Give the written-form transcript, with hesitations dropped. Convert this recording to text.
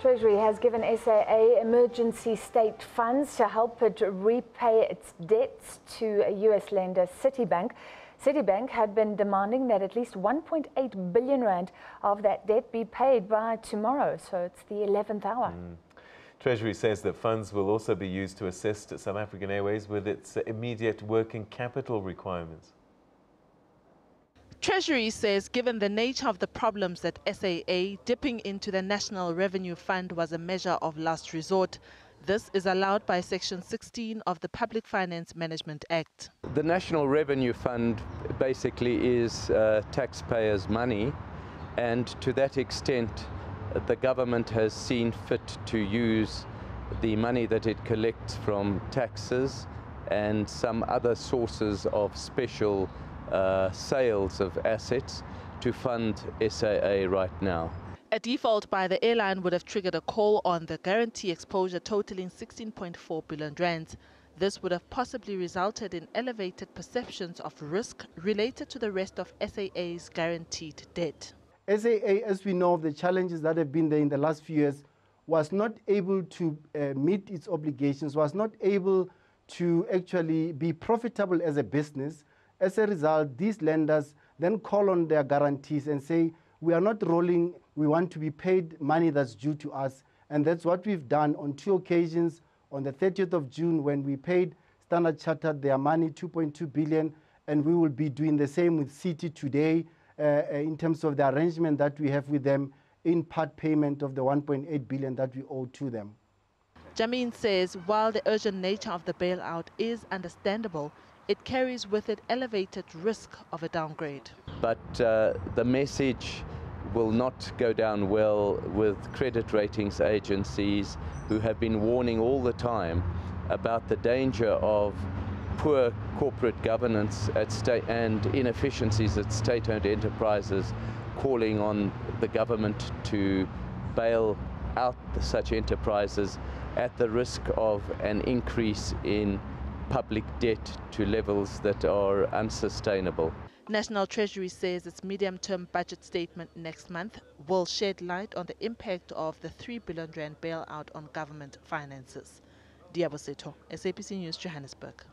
Treasury has given SAA emergency state funds to help it repay its debts to a US lender, Citibank. Citibank had been demanding that at least 1.8 billion rand of that debt be paid by tomorrow, so it's the 11th hour. Treasury says that funds will also be used to assist South African Airways with its immediate working capital requirements. Treasury says given the nature of the problems at SAA, dipping into the National Revenue Fund was a measure of last resort. This is allowed by Section 16 of the Public Finance Management Act. The National Revenue Fund basically is taxpayers' money, and to that extent the government has seen fit to use the money that it collects from taxes and some other sources of special sales of assets to fund SAA right now. A default by the airline would have triggered a call on the guarantee exposure totaling 16.4 billion rand. This would have possibly resulted in elevated perceptions of risk related to the rest of SAA's guaranteed debt. SAA, as we know of the challenges that have been there in the last few years, was not able to meet its obligations, was not able to actually be profitable as a business. As a result, these lenders then call on their guarantees and say, we are not rolling, we want to be paid money that's due to us. And that's what we've done on two occasions. On the 30th of June, when we paid Standard Chartered their money, 2.2 billion, and we will be doing the same with Citi today in terms of the arrangement that we have with them in part payment of the 1.8 billion that we owe to them. Jamin says while the urgent nature of the bailout is understandable, it carries with it elevated risk of a downgrade. But the message will not go down well with credit ratings agencies who have been warning all the time about the danger of poor corporate governance at state and inefficiencies at state-owned enterprises, calling on the government to bail out such enterprises at the risk of an increase in public debt to levels that are unsustainable. National Treasury says its medium-term budget statement next month will shed light on the impact of the 3 billion rand bailout on government finances. Diabo Seto, SABC News, Johannesburg.